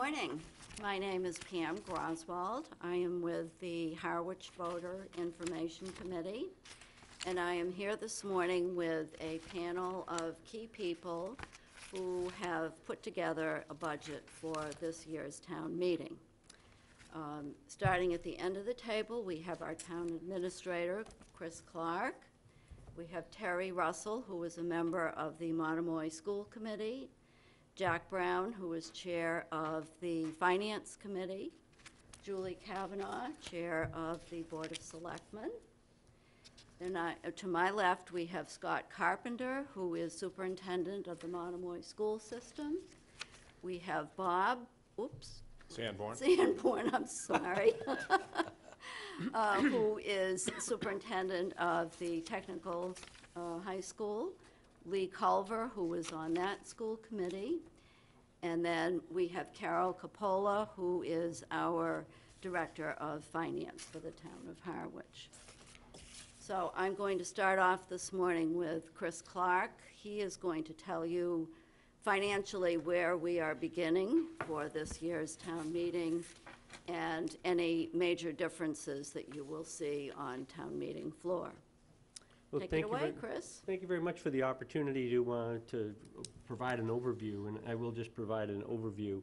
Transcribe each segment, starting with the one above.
morning. My name is Pam Groswald. I am with the Harwich Voter Information Committee, and I am here this morning with a panel of key people who have put together a budget for this year's town meeting. Starting at the end of the table, we have our town administrator, Chris Clark. We have Terry Russell, who is a member of the Monomoy School Committee, Jack Brown, who is chair of the Finance Committee, Julie Kavanaugh, chair of the Board of Selectmen. Then to my left, we have Scott Carpenter, who is superintendent of the Monomoy School System. We have Bob, Sanborn, I'm sorry, who is superintendent of the technical high school. Lee Culver, who is on that school committee. And then we have Carol Capola, who is our director of finance for the town of Harwich. So I'm going to start off this morning with Chris Clark. He is going to tell you financially where we are beginning for this year's town meeting and any major differences that you will see on town meeting floor. Well, Take it away, Chris. Thank you very much for the opportunity to provide an overview, and I will just provide an overview.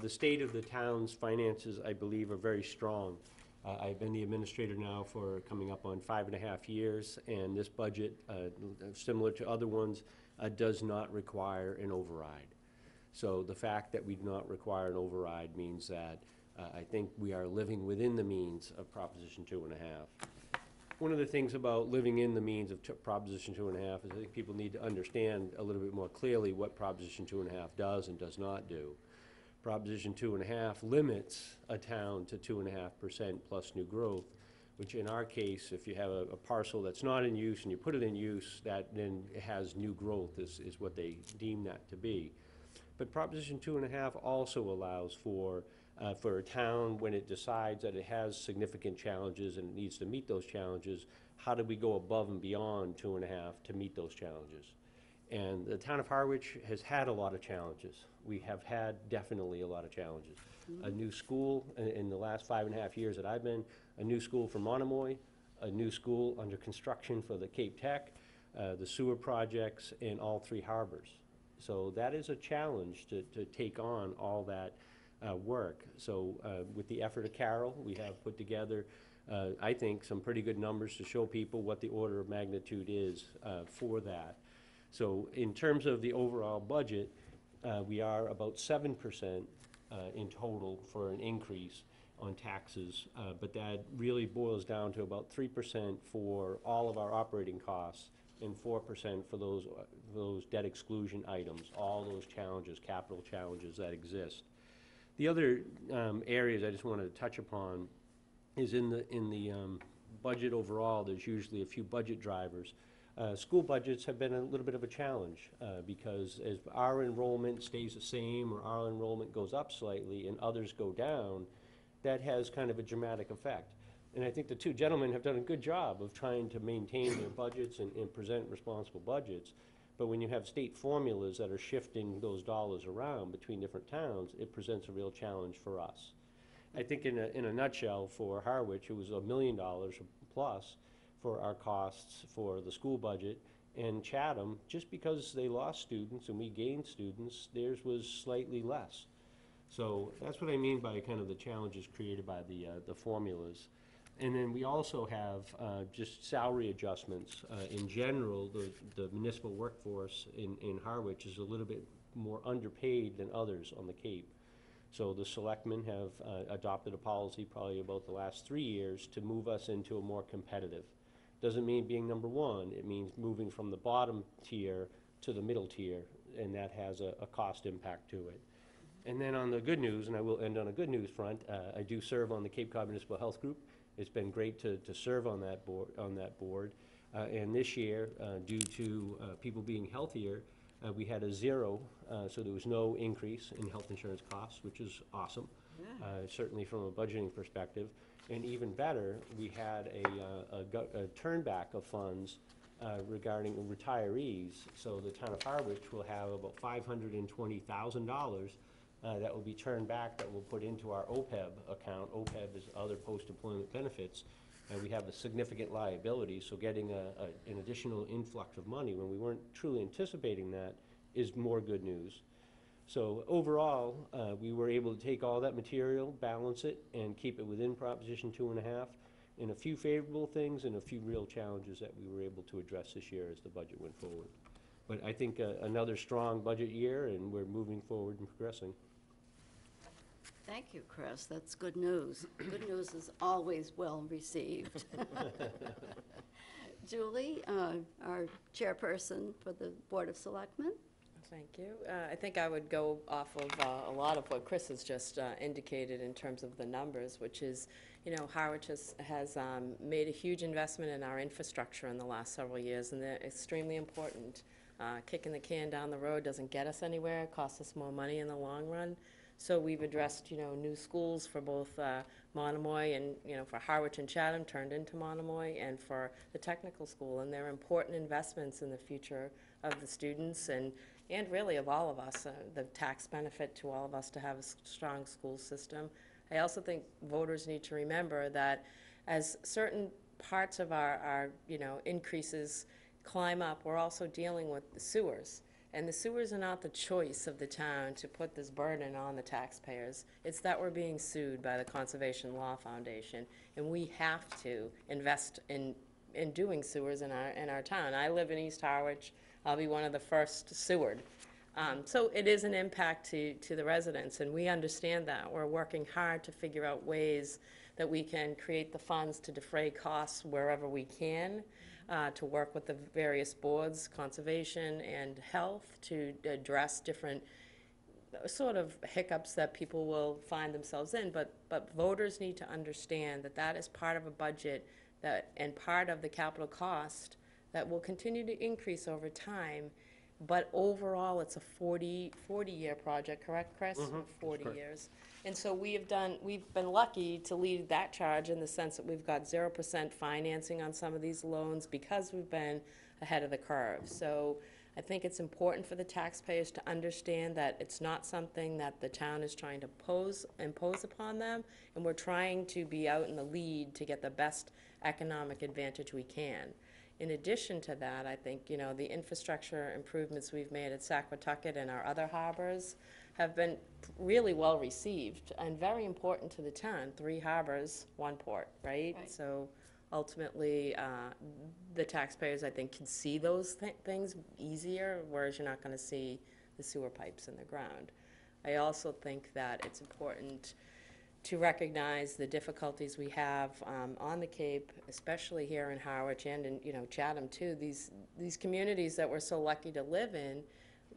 The state of the town's finances, I believe, are very strong. I've been the administrator now for coming up on 5.5 years, and this budget, similar to other ones, does not require an override. So the fact that we do not require an override means that I think we are living within the means of Proposition 2.5. One of the things about living in the means of Proposition 2.5 is I think people need to understand a little bit more clearly what Proposition 2.5 does and does not do. Proposition 2.5 limits a town to 2.5% plus new growth, which in our case, if you have a parcel that's not in use and you put it in use, that then has new growth is what they deem that to be. But Proposition 2.5 also allows for a town, when it decides that it has significant challenges and it needs to meet those challenges, how do we go above and beyond 2.5 to meet those challenges? And the town of Harwich has had a lot of challenges. We have had definitely a lot of challenges. A new school in the last 5.5 years that I've been, a new school for Monomoy, a new school under construction for the Cape Tech, the sewer projects, and all 3 harbors. So that is a challenge to take on all that work. So with the effort of Carol, we have put together, I think, some pretty good numbers to show people what the order of magnitude is for that. So in terms of the overall budget, we are about 7% in total for an increase on taxes, but that really boils down to about 3% for all of our operating costs and 4% for those debt exclusion items, all those challenges, capital challenges that exist. The other areas I just wanted to touch upon is in the budget overall, there's usually a few budget drivers. School budgets have been a little bit of a challenge because as our enrollment stays the same or our enrollment goes up slightly and others go down, that has kind of a dramatic effect. And I think the 2 gentlemen have done a good job of trying to maintain their budgets and present responsible budgets. But when you have state formulas that are shifting those dollars around between different towns, it presents a real challenge for us. I think in a nutshell for Harwich, it was $1 million plus for our costs for the school budget. And Chatham, just because they lost students and we gained students, theirs was slightly less. So that's what I mean by kind of the challenges created by the formulas. And then we also have just salary adjustments. In general, the municipal workforce in Harwich is a little bit more underpaid than others on the Cape. So the selectmen have adopted a policy probably about the last 3 years to move us into a more competitive. Doesn't mean being number 1, it means moving from the bottom tier to the middle tier, and that has a cost impact to it. And then on the good news, and I will end on a good news front, I do serve on the Cape Cod Municipal Health Group. It's been great to serve on that board. And this year, due to people being healthier, we had a 0, so there was no increase in health insurance costs, which is awesome, certainly from a budgeting perspective. And even better, we had a turnback of funds regarding retirees. So the town of Harwich will have about $520,000 that will be turned back, that we'll put into our OPEB account. OPEB is other post-employment benefits. And we have a significant liability, so getting an additional influx of money when we weren't truly anticipating that is more good news. So overall, we were able to take all that material, balance it, and keep it within Proposition 2.5, and a few favorable things and a few real challenges that we were able to address this year as the budget went forward. But I think another strong budget year, and we're moving forward and progressing. Thank you, Chris. That's good news. Good news is always well received. Julie, our chairperson for the Board of Selectmen. Thank you. I think I would go off of a lot of what Chris has just indicated in terms of the numbers, which is, Harwich has made a huge investment in our infrastructure in the last several years, and they're extremely important. Kicking the can down the road doesn't get us anywhere. It costs us more money in the long run. So we've addressed, new schools for both Monomoy and, for Harwich and Chatham turned into Monomoy, and for the technical school. And they're important investments in the future of the students and really of all of us, the tax benefit to all of us to have a strong school system. I also think voters need to remember that as certain parts of our increases climb up, we're also dealing with the sewers. And the sewers are not the choice of the town to put this burden on the taxpayers. It's that we're being sued by the Conservation Law Foundation, and we have to invest in doing sewers in our town. I live in East Harwich. I'll be one of the first sewered. So it is an impact to the residents, and we understand that. We're working hard to figure out ways that we can create the funds to defray costs wherever we can, to work with the various boards, conservation and health, to address different sort of hiccups that people will find themselves in. But voters need to understand that that is part of a budget and part of the capital cost that will continue to increase over time. But overall, it's a 40-year project, correct, Chris? 40 years. And so we've been lucky to lead that charge in the sense that we've got 0% financing on some of these loans because we've been ahead of the curve. So I think it's important for the taxpayers to understand that it's not something that the town is trying to impose upon them, and we're trying to be out in the lead to get the best economic advantage we can. In addition to that, I think, the infrastructure improvements we've made at Saquatucket and our other harbors have been really well received and very important to the town. 3 harbors, 1 port, right? So ultimately, the taxpayers, I think, can see those things easier, whereas you're not going to see the sewer pipes in the ground. I also think that it's important to recognize the difficulties we have on the Cape, especially here in Harwich and in Chatham too. These communities that we're so lucky to live in,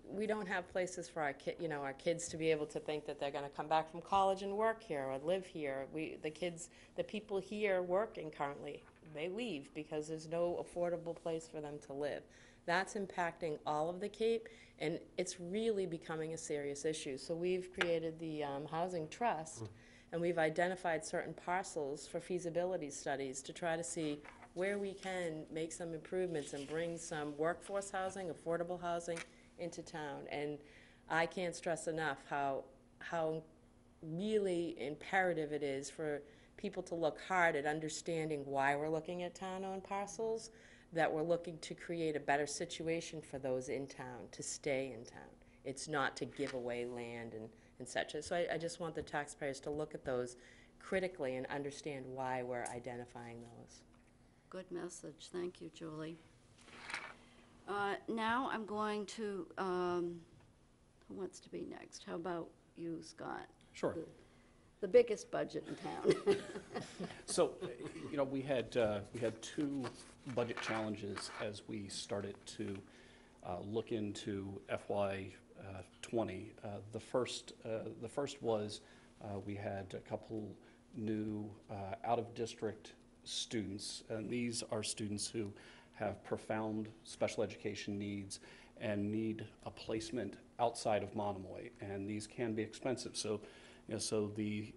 we don't have places for our kids to be able to think that they're going to come back from college and work here or live here. The people here working currently, they leave because there's no affordable place for them to live. That's impacting all of the Cape, and it's really becoming a serious issue. So we've created the Housing Trust. And we've identified certain parcels for feasibility studies to try to see where we can make some improvements and bring some workforce housing, affordable housing into town. And I can't stress enough how really imperative it is for people to look hard at understanding why we're looking at town-owned parcels, that we're looking to create a better situation for those in town to stay in town. It's not to give away land and such. So I just want the taxpayers to look at those critically and understand why we're identifying those. Good message. Thank you, Julie. Now I'm going to, who wants to be next? How about you, Scott? Sure. The biggest budget in town. So, we had 2 budget challenges as we started to look into FY 20. The first was we had a couple new out-of-district students, and these are students who have profound special education needs and need a placement outside of Monomoy, and these can be expensive. So, so the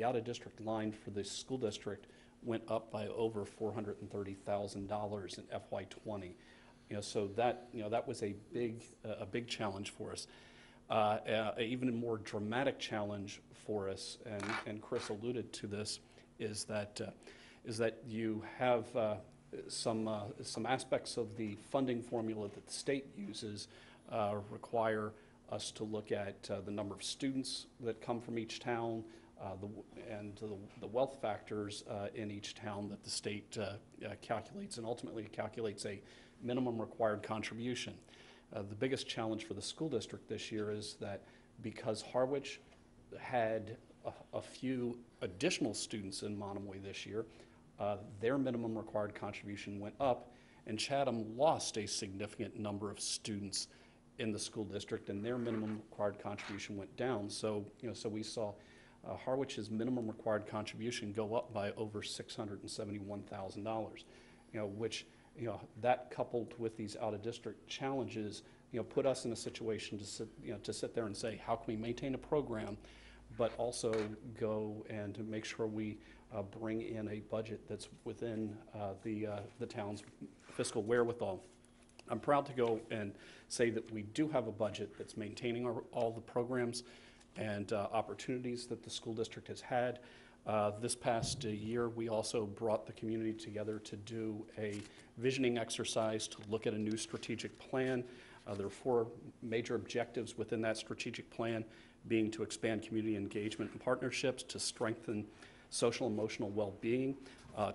out-of-district line for the school district went up by over $430,000 in FY 20. So that was a big challenge for us. Even more dramatic challenge for us, and Chris alluded to this, is that you have some aspects of the funding formula that the state uses require us to look at the number of students that come from each town, the wealth factors in each town that the state calculates, and ultimately calculates a minimum required contribution. The biggest challenge for the school district this year is that because Harwich had a few additional students in Monomoy this year, their minimum required contribution went up, and Chatham lost a significant number of students in the school district, and their minimum required contribution went down. So, so we saw Harwich's minimum required contribution go up by over $671,000, which, that coupled with these out-of-district challenges, put us in a situation to sit there and say, how can we maintain a program, but also go and to make sure we bring in a budget that's within the town's fiscal wherewithal. I'm proud to go and say that we do have a budget that's maintaining all the programs and opportunities that the school district has had. This past year, we also brought the community together to do a visioning exercise to look at a new strategic plan. There are 4 major objectives within that strategic plan, being to expand community engagement and partnerships, to strengthen social and emotional well-being,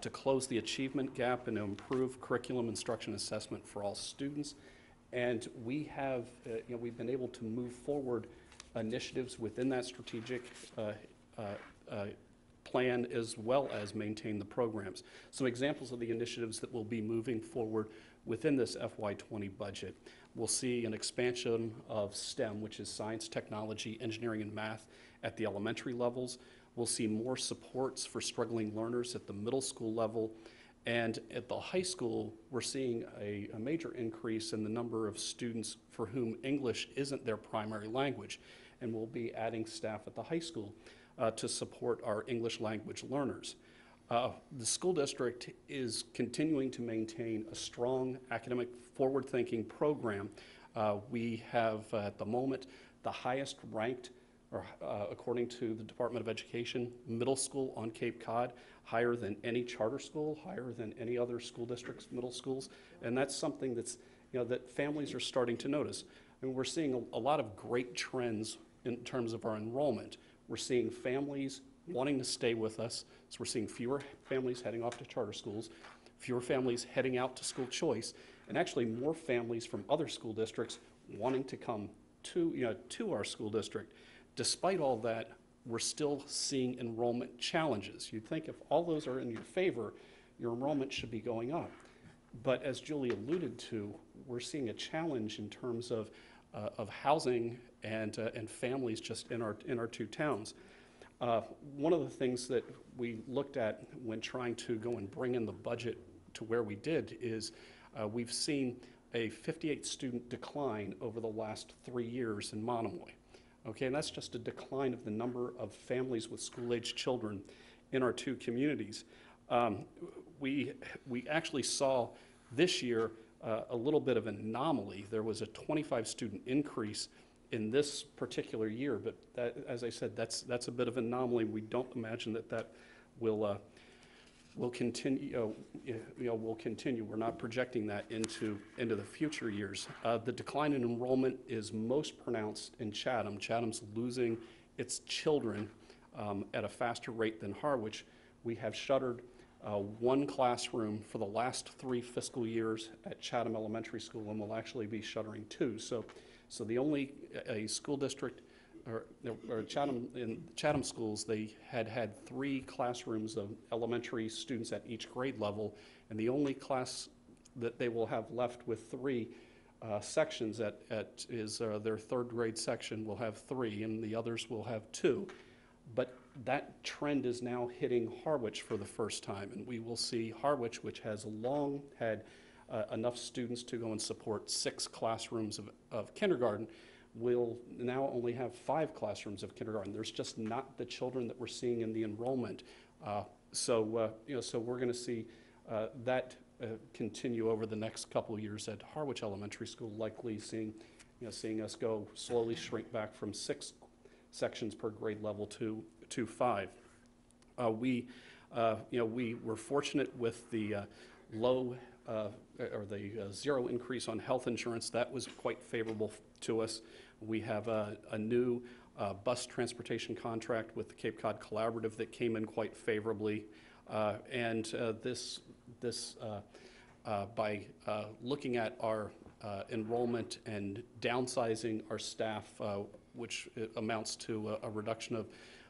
to close the achievement gap, and to improve curriculum, instruction, and assessment for all students. And we have, we've been able to move forward initiatives within that strategic plan, as well as maintain the programs. Some examples of the initiatives that will be moving forward within this FY20 budget. We'll see an expansion of STEM, which is science, technology, engineering, and math at the elementary levels. We'll see more supports for struggling learners at the middle school level. And at the high school, we're seeing a major increase in the number of students for whom English isn't their primary language. And we'll be adding staff at the high school to support our English language learners. The school district is continuing to maintain a strong academic forward-thinking program. We have, at the moment, the highest ranked, according to the Department of Education, middle school on Cape Cod, higher than any charter school, higher than any other school district's middle schools. And that's something that's, that families are starting to notice. And we're seeing a lot of great trends in terms of our enrollment. We're seeing families wanting to stay with us, so we're seeing fewer families heading off to charter schools, fewer families heading out to school choice, and actually more families from other school districts wanting to come to, to our school district. Despite all that, we're still seeing enrollment challenges. You'd think if all those are in your favor, your enrollment should be going up. But as Julie alluded to, we're seeing a challenge in terms of housing and families just in our 2 towns. One of the things that we looked at when trying to go and bring in the budget to where we did is we've seen a 58 student decline over the last 3 years in Monomoy. Okay, and that's just a decline of the number of families with school-age children in our 2 communities. We actually saw this year a little bit of an anomaly. There was a 25 student increase in this particular year, but that, as I said, that's a bit of an anomaly. We don't imagine that will continue. Will continue. We're not projecting that into the future years. The decline in enrollment is most pronounced in Chatham. Chatham's losing its children at a faster rate than Harwich. We have shuttered 1 classroom for the last 3 fiscal years at Chatham Elementary School, and we'll actually be shuttering 2. So the only school district, or Chatham, in Chatham schools, they had 3 classrooms of elementary students at each grade level, and the only class that they will have left with 3 sections is their 3rd grade section will have 3, and the others will have 2. But that trend is now hitting Harwich for the first time, and we will see Harwich, which has long had enough students to go and support 6 classrooms of kindergarten, will now only have 5 classrooms of kindergarten. There's just not the children that we're seeing in the enrollment. So we're going to see that continue over the next couple of years at Harwich Elementary School, likely seeing seeing us go slowly shrink back from 6 sections per grade level to 5. We were fortunate with the low or the zero increase on health insurance. That was quite favorable to us. We have a new bus transportation contract with the Cape Cod Collaborative that came in quite favorably. By looking at our enrollment and downsizing our staff, which amounts to a reduction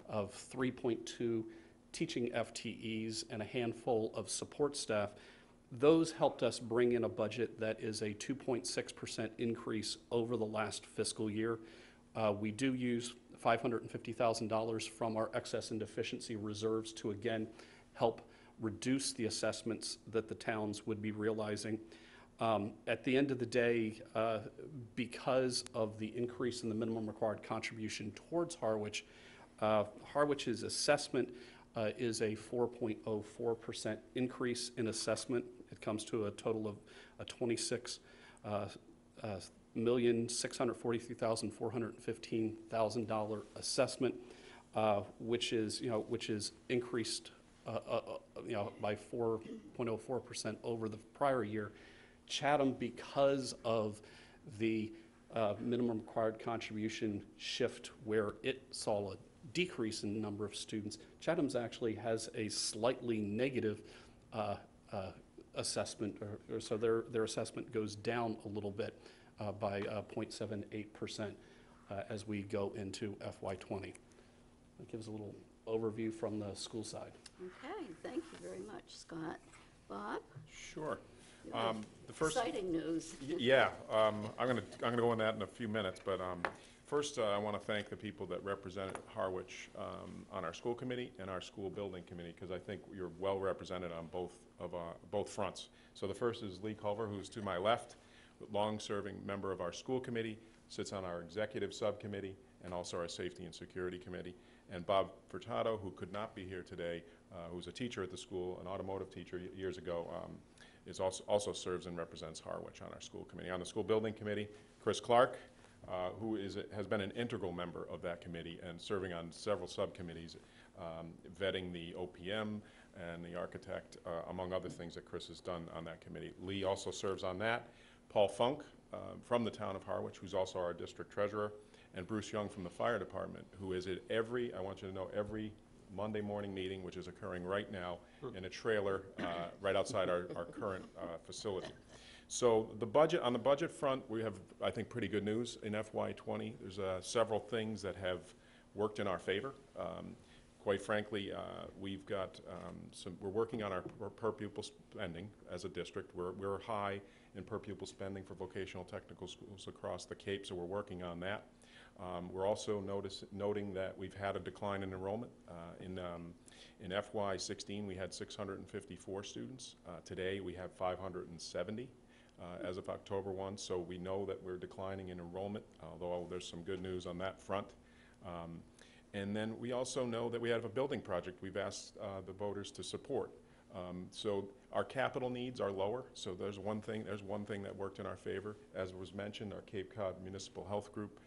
of 3.2 teaching FTEs and a handful of support staff, those helped us bring in a budget that is a 2.6% increase over the last fiscal year. We do use $550,000 from our excess and deficiency reserves to again help reduce the assessments that the towns would be realizing. At the end of the day, because of the increase in the minimum required contribution towards Harwich, Harwich's assessment is a 4.04% increase in assessment. It comes to a total of a $26,643,415 assessment, which is increased by 4.04% over the prior year. Chatham, because of the minimum required contribution shift where it saw a decrease in the number of students, Chatham's actually has a slightly negative assessment, so their assessment goes down a little bit by 0.78% as we go into FY20. That gives a little overview from the school side. Okay, thank you very much, Scott. Bob? Sure. You have The first, exciting news. yeah, I'm gonna go on that in a few minutes, but first I want to thank the people that represented Harwich on our school committee and our school building committee, because I think you're well represented on both fronts. So the first is Lee Culver, who's to my left, long-serving member of our school committee, sits on our executive subcommittee and also our safety and security committee. And Bob Furtado, who could not be here today, who's a teacher at the school, an automotive teacher years ago, is also serves and represents Harwich on our school committee. On the school building committee, Chris Clark, who has been an integral member of that committee and serving on several subcommittees, vetting the OPM and the architect, among other things that Chris has done on that committee. Lee also serves on that. Paul Funk from the town of Harwich, who's also our district treasurer, and Bruce Young from the fire department, who is at every Monday morning meeting, which is occurring right now in a trailer right outside our current facility. So on the budget front, we have, I think, pretty good news in FY20. There's several things that have worked in our favor. Quite frankly, we've got we're working on our per pupil spending as a district. We're high in per pupil spending for vocational technical schools across the Cape, so we're working on that. We're also noting that we've had a decline in enrollment. In FY16, we had 654 students. Today, we have 570 as of October 1, so we know that we're declining in enrollment, although there's some good news on that front. And then we also know that we have a building project we've asked the voters to support. So our capital needs are lower, so there's one thing that worked in our favor. As was mentioned, our Cape Cod Municipal Health Group,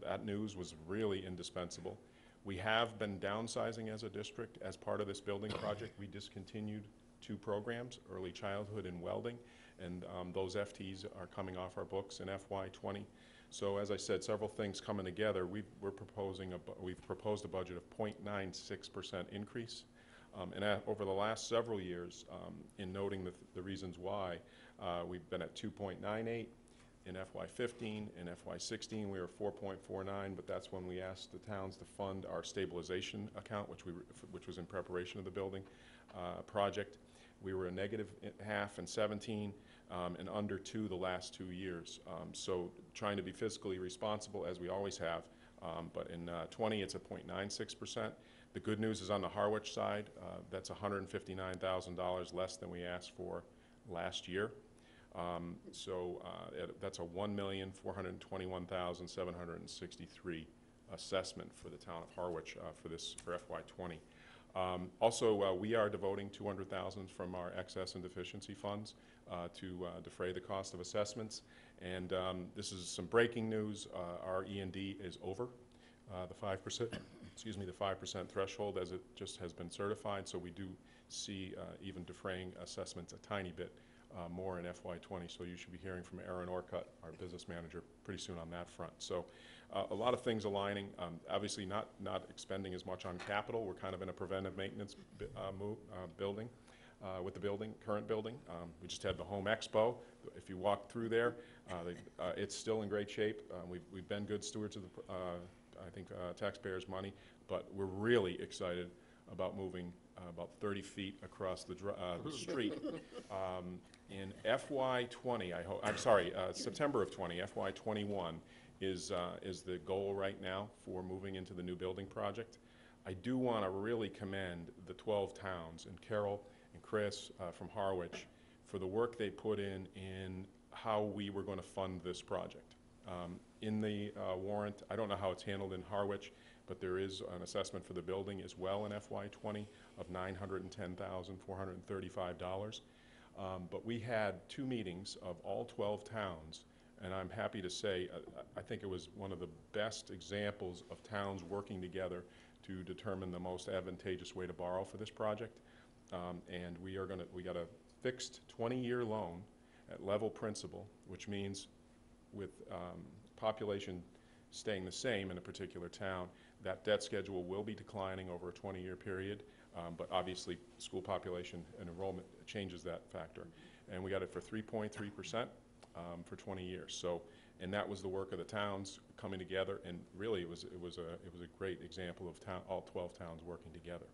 that news was really indispensable. We have been downsizing as a district. As part of this building project, we discontinued 2 programs, early childhood and welding, and those FTEs are coming off our books in FY20. So as I said, several things coming together. We've proposed a budget of 0.96% increase. Over the last several years, in noting the reasons why, we've been at 2.98 in FY15. In FY16, we were 4.49, but that's when we asked the towns to fund our stabilization account, which was in preparation of the building project. We were a -0.5 in 17 and under 2 the last 2 years. So trying to be fiscally responsible, as we always have, but in 20 it's a 0.96%. The good news is on the Harwich side, that's $159,000 less than we asked for last year. That's a $1,421,763 assessment for the town of Harwich for FY20. Also, we are devoting $200,000 from our excess and deficiency funds to defray the cost of assessments, And this is some breaking news. Our E&D is over the 5%, excuse me, the 5% threshold as it just has been certified. So we do see even defraying assessments a tiny bit more in FY20. So you should be hearing from Aaron Orcutt, our business manager, pretty soon on that front. So a lot of things aligning. Obviously not expending as much on capital. We're kind of in a preventive maintenance building. With the current building. We just had the Home Expo. If you walk through there, it's still in great shape. We've been good stewards of the, I think, taxpayers' money, but we're really excited about moving about 30 feet across the street. In FY20, I'm sorry, September of 20, FY21 is the goal right now for moving into the new building project. I do want to really commend the 12 towns, and Carol and Chris from Harwich for the work they put in how we were going to fund this project. In the warrant, I don't know how it's handled in Harwich, but there is an assessment for the building as well in FY20 of $910,435. But we had 2 meetings of all 12 towns, and I'm happy to say I think it was one of the best examples of towns working together to determine the most advantageous way to borrow for this project. And we got a fixed 20-year loan at level principal, which means with population staying the same in a particular town, that debt schedule will be declining over a 20-year period, but obviously school population and enrollment changes that factor. And we got it for 3.3% for 20 years. So, and that was the work of the towns coming together, and really it was a great example of all 12 towns working together.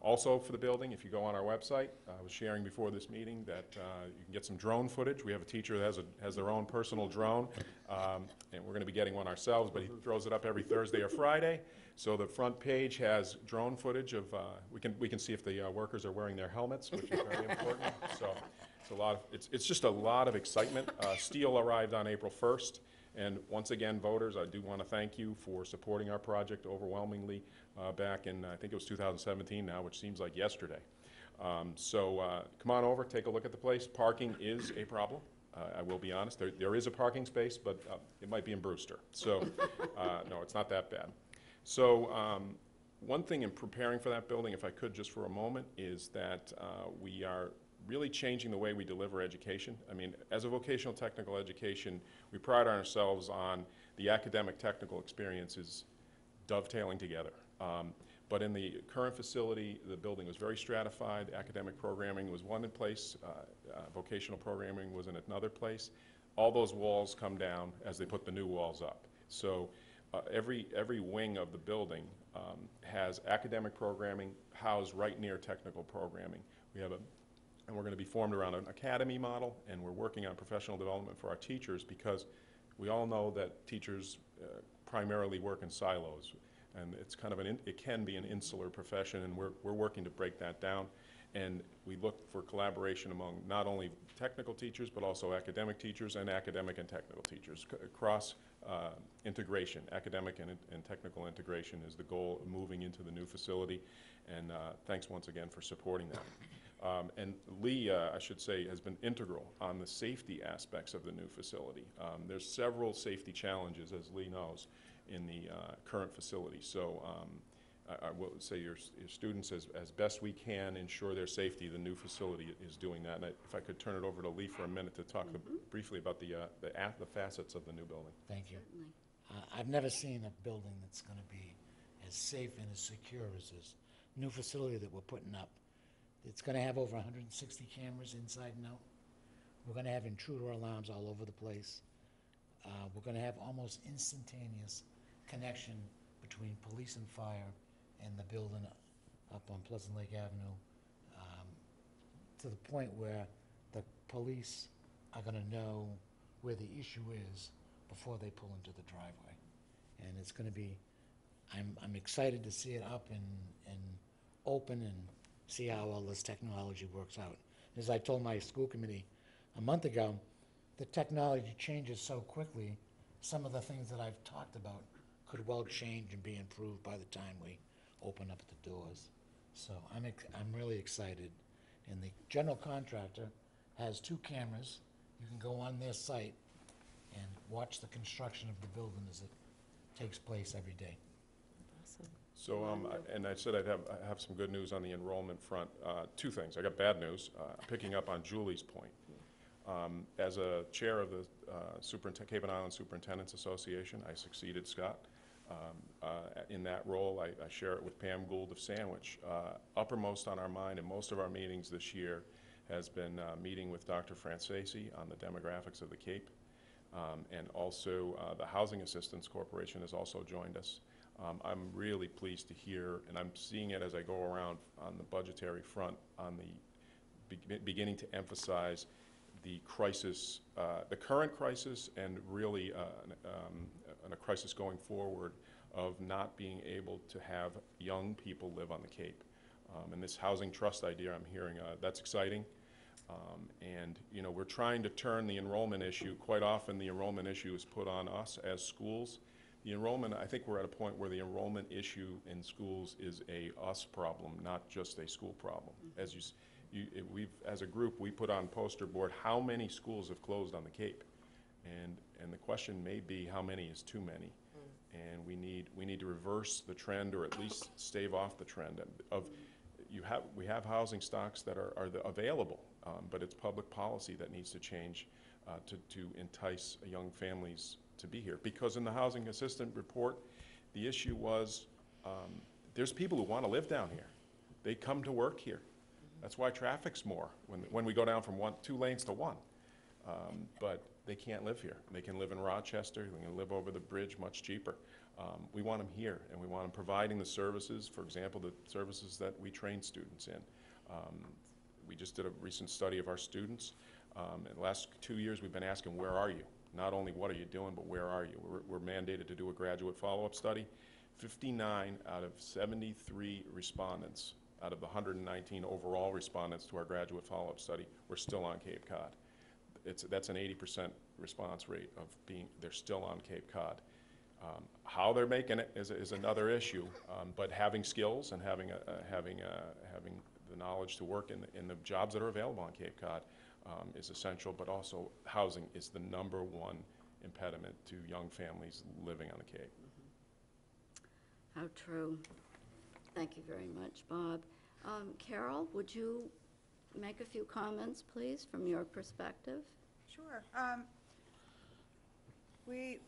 Also for the building, if you go on our website, I was sharing before this meeting that you can get some drone footage. We have a teacher that has their own personal drone, and we're going to be getting one ourselves, but he throws it up every Thursday or Friday. So the front page has drone footage of, we can see if the workers are wearing their helmets, which is very important. So it's just a lot of excitement. Steel arrived on April 1st. And once again, voters, I do want to thank you for supporting our project overwhelmingly back in, I think it was 2017 now, which seems like yesterday. So come on over, take a look at the place. Parking is a problem. I will be honest. There is a parking space, but it might be in Brewster. So no, it's not that bad. So one thing in preparing for that building, if I could just for a moment, is that we are really changing the way we deliver education. I mean, as a vocational technical education, we pride ourselves on the academic technical experiences dovetailing together. But in the current facility, the building was very stratified. Academic programming was one in place. Vocational programming was in another place. All those walls come down as they put the new walls up. So every wing of the building has academic programming housed right near technical programming. And we're going to be formed around an academy model, and we're working on professional development for our teachers because we all know that teachers primarily work in silos, and it's kind of it can be an insular profession, and we're working to break that down. And we look for collaboration among not only technical teachers, but also academic teachers and academic and technical teachers. Cross integration, academic and technical integration is the goal of moving into the new facility, and thanks once again for supporting that. And Lee, I should say, has been integral on the safety aspects of the new facility. There's several safety challenges, as Lee knows, in the current facility. So I will say your students, as best we can, ensure their safety. The new facility is doing that. And if I could turn it over to Lee for a minute to talk briefly about the facets of the new building. Thank you. I've never seen a building that's going to be as safe and as secure as this new facility that we're putting up. It's going to have over 160 cameras inside and out. We're going to have intruder alarms all over the place. We're going to have almost instantaneous connection between police and fire and the building up on Pleasant Lake Avenue, to the point where the police are going to know where the issue is before they pull into the driveway. And it's going to be, I'm excited to see it up and open and see how all this technology works out. As I told my school committee a month ago, the technology changes so quickly, some of the things that I've talked about could well change and be improved by the time we open up the doors. So I'm really excited. And the general contractor has 2 cameras. You can go on their site and watch the construction of the building as it takes place every day. Awesome. So, and I said I have some good news on the enrollment front. Two things. I got bad news, picking up on Julie's point. As a chair of the Cape and Island Superintendents Association, I succeeded Scott. In that role, I share it with Pam Gould of Sandwich. Uppermost on our mind in most of our meetings this year has been meeting with Dr. Francesi on the demographics of the Cape. And also the Housing Assistance Corporation has also joined us. I'm really pleased to hear, and I'm seeing it as I go around on the budgetary front, on the beginning to emphasize the crisis, the current crisis, and really a crisis going forward of not being able to have young people live on the Cape. And this housing trust idea I'm hearing, that's exciting. And you know, we're trying to turn the enrollment issue. Quite often the enrollment issue is put on us as schools. The enrollment, I think we're at a point where the enrollment issue in schools is a us problem, not just a school problem. As as a group, we put on poster board how many schools have closed on the Cape, and the question may be how many is too many, and we need to reverse the trend, or at least stave off the trend of we have housing stocks that are available, but it's public policy that needs to change to entice young families to be here. Because in the housing assistant report, the issue was there's people who want to live down here. They come to work here. That's why traffic's more when we go down from 2 lanes to 1. But they can't live here. They can live in Rochester. They can live over the bridge much cheaper. We want them here, and we want them providing the services, for example, the services that we train students in. We just did a recent study of our students. In the last 2 years, we've been asking, where are you? Not only what are you doing, but where are you? We're mandated to do a graduate follow-up study. 59 out of 73 respondents, out of the 119 overall respondents to our graduate follow-up study, were still on Cape Cod. That's an 80% response rate of they're still on Cape Cod. How they're making it is another issue, but having skills and having the knowledge to work in the jobs that are available on Cape Cod is essential, but also housing is the #1 impediment to young families living on the Cape. How true. Thank you very much, Bob. Carol, would you make a few comments, please, from your perspective? Sure. We,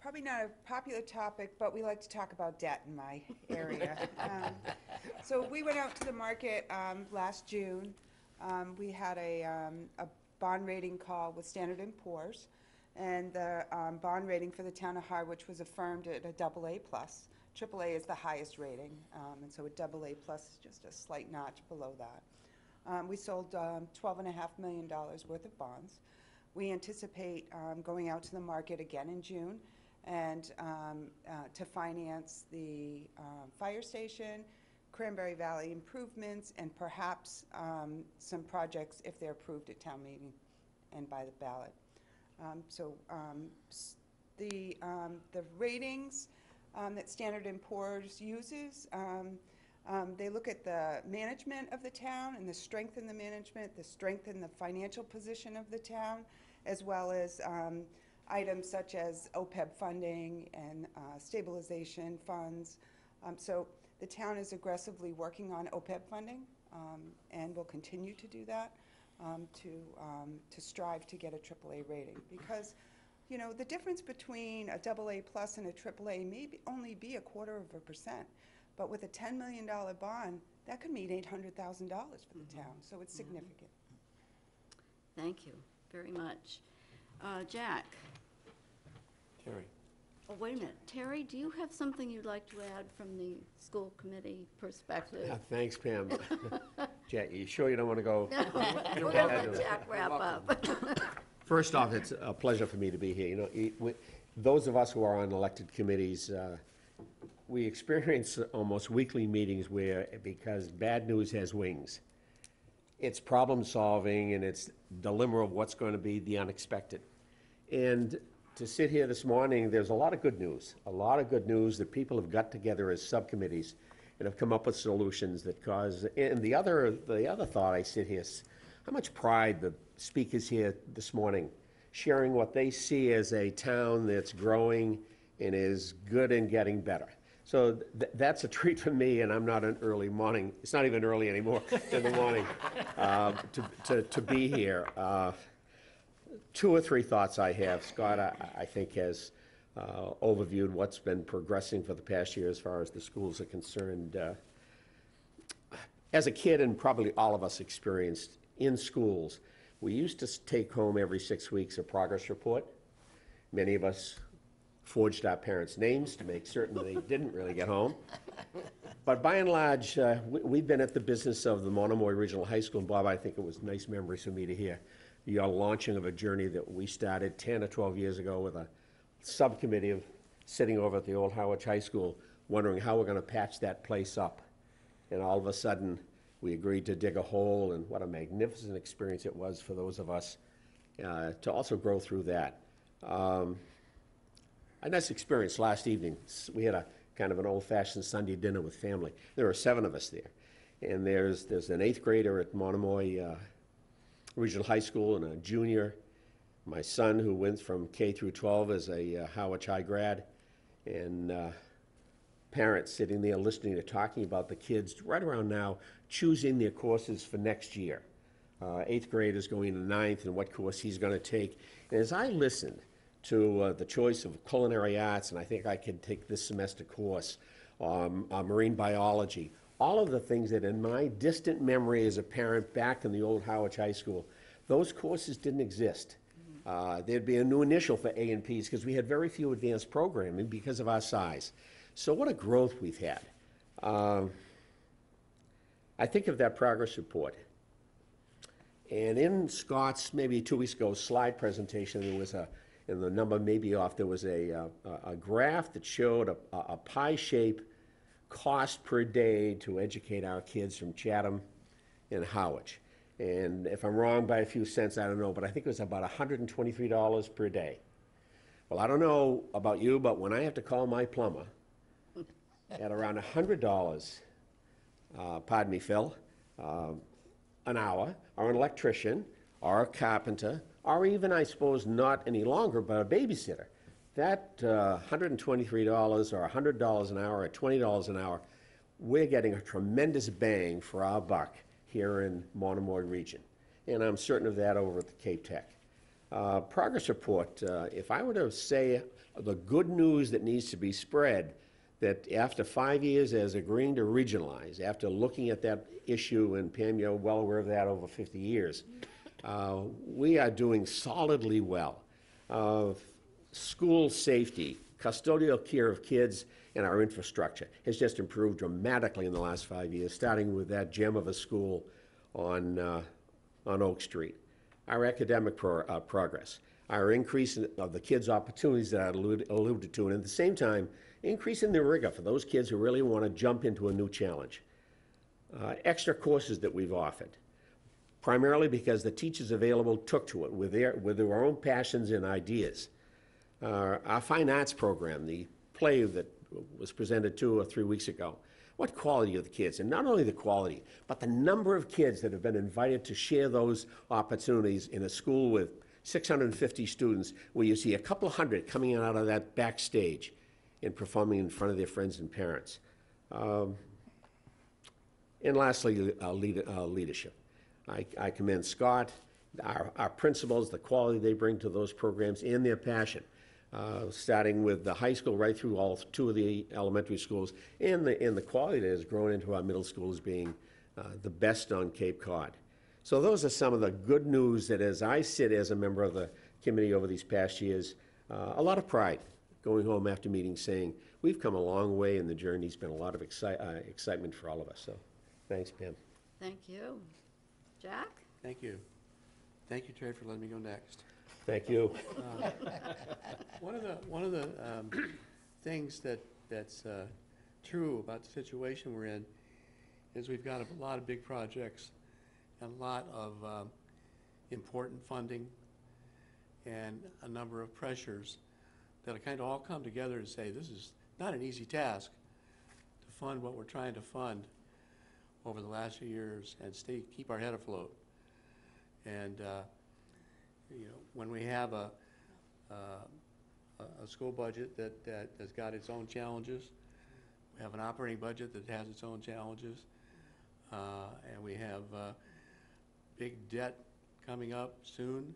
probably not a popular topic, but we like to talk about debt in my area. So we went out to the market last June. We had a bond rating call with Standard & Poor's, and the bond rating for the town of Harwich was affirmed at a AA+. AAA is the highest rating, and so a AA+ is just a slight notch below that. We sold $12.5 million worth of bonds. We anticipate going out to the market again in June and to finance the fire station, Cranberry Valley improvements, and perhaps some projects if they're approved at town meeting and by the ballot. The ratings that Standard & Poor's uses, they look at the management of the town and the strength in the management, the strength in the financial position of the town, as well as items such as OPEB funding and stabilization funds. So the town is aggressively working on OPEB funding and will continue to do that to strive to get a AAA rating. Because, you know, the difference between a AA+ and a AAA may only be 0.25%, but with a $10 million bond, that could mean $800,000 for the town, so it's significant. Thank you very much. Jack? Terry. Oh, wait a minute. Terry, do you have something you'd like to add from the school committee perspective? Thanks, Pam. Jack, you sure you don't want to go? We're going to let Jack wrap up. First off, it's a pleasure for me to be here. You know, those of us who are on elected committees, we experience almost weekly meetings where, because bad news has wings, it's problem solving and it's dilemma of what's going to be the unexpected. And to sit here this morning, there's a lot of good news that people have got together as subcommittees and have come up with solutions that cause, and the other thought I sit here, how much pride the speakers here this morning sharing what they see as a town that's growing and is good and getting better. So that's a treat for me, and I'm not an early morning, it's not even early anymore in the morning, to be here. Two or three thoughts I have. Scott, I think, has overviewed what's been progressing for the past year as far as the schools are concerned. As a kid, and probably all of us experienced in schools, we used to take home every 6 weeks a progress report. Many of us forged our parents' names to make certain they didn't really get home. But by and large, we've been at the business of the Monomoy Regional High School. And Bob, I think it was nice memories for me to hear your launching of a journey that we started 10 or 12 years ago with a subcommittee of sitting over at the old Harwich High School, wondering how we're going to patch that place up. And all of a sudden, we agreed to dig a hole, and what a magnificent experience it was for those of us to also grow through that. A nice experience last evening. We had a kind of an old-fashioned Sunday dinner with family. There were 7 of us there. And there's an 8th grader at Monomoy Regional High School and a junior. My son, who went from K through 12 as a Harwich High grad, and parents sitting there listening to talking about the kids right around now choosing their courses for next year. 8th grade is going to 9th and what course he's going to take. And as I listened to the choice of culinary arts, and I think I could take this semester course, marine biology, all of the things that in my distant memory as a parent back in the old Harwich High School, those courses didn't exist. There'd be a new initial for A and Ps because we had very few advanced programming because of our size. So what a growth we've had. I think of that progress report. And in Scott's, maybe 2 weeks ago, slide presentation, there was and the number may be off, there was a graph that showed a pie shape cost per day to educate our kids from Chatham and Harwich. And if I'm wrong by a few cents, I don't know, but I think it was about $123 per day. Well, I don't know about you, but when I have to call my plumber at around $100, pardon me, Phil, an hour, or an electrician, or a carpenter, or even, I suppose, not any longer, but a babysitter, that $123 or $100 an hour or $20 an hour, we're getting a tremendous bang for our buck here in Monomoy region. And I'm certain of that over at the Cape Tech. Progress report, if I were to say the good news that needs to be spread, that after 5 years as agreeing to regionalize, after looking at that issue, and Pam, you're well aware of that over 50 years, we are doing solidly well. School safety, custodial care of kids, and our infrastructure has just improved dramatically in the last 5 years, starting with that gem of a school on Oak Street. Our academic progress, our increase of the kids' opportunities that I alluded to, and at the same time, increasing the rigor for those kids who really want to jump into a new challenge. Extra courses that we've offered, primarily because the teachers available took to it with their own passions and ideas. Our fine arts program, the play that was presented 2 or 3 weeks ago, what quality of the kids, and not only the quality, but the number of kids that have been invited to share those opportunities in a school with 650 students, where you see a couple of hundred coming out of that backstage and performing in front of their friends and parents. And lastly, leadership. I commend Scott, our principals, the quality they bring to those programs, and their passion, starting with the high school right through all 2 of the elementary schools, and the quality that has grown into our middle schools being the best on Cape Cod. So those are some of the good news that as I sit as a member of the committee over these past years, a lot of pride going home after meetings saying, we've come a long way in the journey. It's been a lot of excitement for all of us. So thanks, Pam. Thank you. Jack? Thank you. Thank you, Trey, for letting me go next. Thank you. One of the things that's true about the situation we're in is we've got a lot of big projects and a lot of important funding and a number of pressures that kind of all come together to say this is not an easy task to fund what we're trying to fund over the last few years and keep our head afloat. And when we have a school budget that has got its own challenges, we have an operating budget that has its own challenges, and we have big debt coming up soon,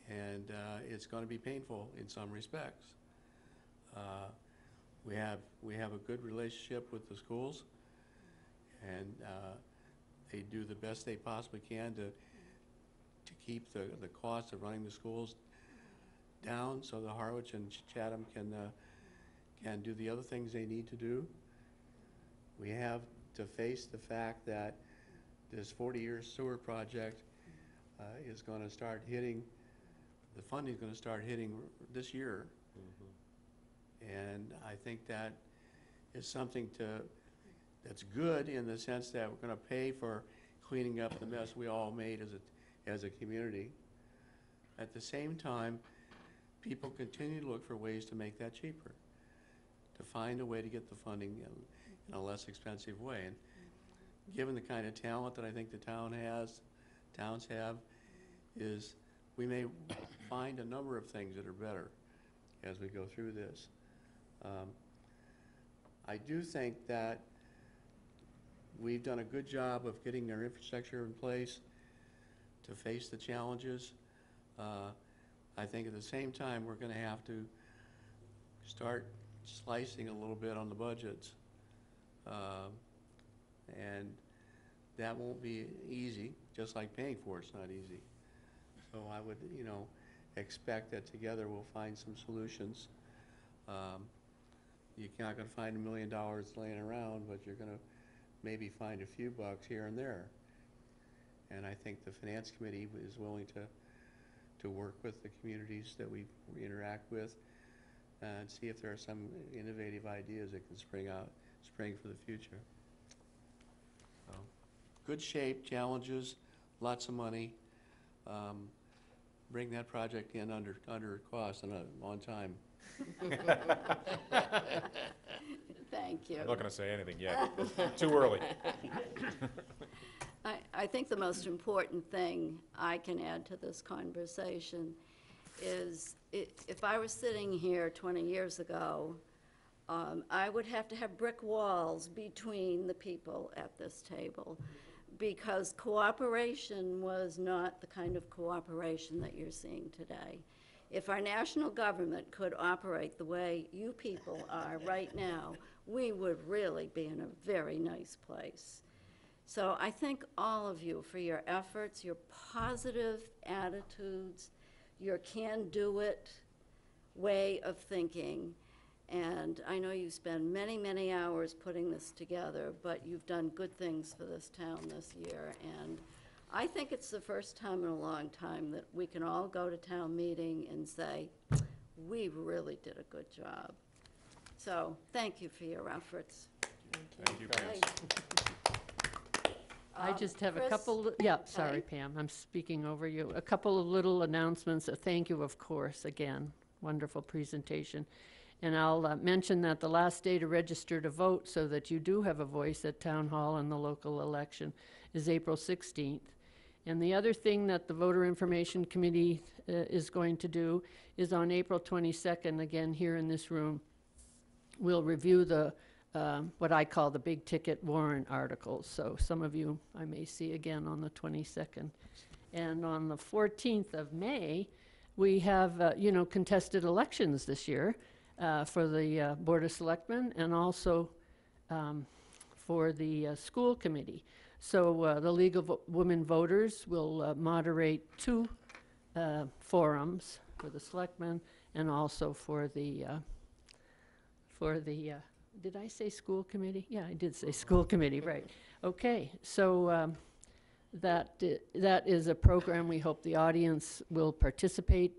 and it's going to be painful in some respects. We have a good relationship with the schools, and they do the best they possibly can to keep the cost of running the schools down, so the Harwich and Chatham can do the other things they need to do. We have to face the fact that this 40-year sewer project is going to start hitting, the funding is going to start hitting this year. And I think that is something that's good in the sense that we're going to pay for cleaning up the mess we all made as a community. At the same time, people continue to look for ways to make that cheaper, to find a way to get the funding in a less expensive way. And given the kind of talent that I think the towns have, is we may find a number of things that are better as we go through this. I do think that we've done a good job of getting our infrastructure in place to face the challenges. I think at the same time, we're going to have to start slicing a little bit on the budgets. And that won't be easy, just like paying for it's not easy. So I would, expect that together we'll find some solutions. You're not going to find $1 million laying around, but you're going to maybe find a few bucks here and there. And I think the Finance Committee is willing to work with the communities that we interact with and see if there are some innovative ideas that can spring for the future. So, good shape, challenges, lots of money. Bring that project in under cost and on time. Thank you. I'm not going to say anything yet. Too early. I think the most important thing I can add to this conversation is if I was sitting here 20 years ago, I would have to have brick walls between the people at this table because cooperation was not the kind of cooperation that you're seeing today. If our national government could operate the way you people are right now, we would really be in a very nice place. So I thank all of you for your efforts, your positive attitudes, your can-do-it way of thinking. And I know you spend many, many hours putting this together, but you've done good things for this town this year. And I think it's the first time in a long time that we can all go to town meeting and say, we really did a good job. So thank you for your efforts. Thank you, Pam. I just have a Chris? couple, sorry, Pam, I'm speaking over you. A couple of little announcements. Thank you, of course, again, wonderful presentation. And I'll mention that the last day to register to vote so that you do have a voice at Town Hall in the local election is April 16th. And the other thing that the Voter Information Committee is going to do is on April 22nd, again here in this room, we'll review the what I call the big ticket warrant articles. So some of you I may see again on the 22nd. And on the 14th of May, we have, contested elections this year for the Board of Selectmen and also for the school committee. So the League of Women Voters will moderate two forums for the selectmen and also for the did I say school committee? Yeah, I did say school committee, right. Okay, so that is a program we hope the audience will participate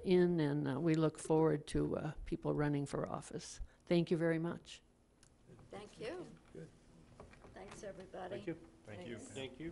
in, and we look forward to people running for office. Thank you very much. Thank you. Good. Thanks, everybody. Thank you. Thank you. Thank you.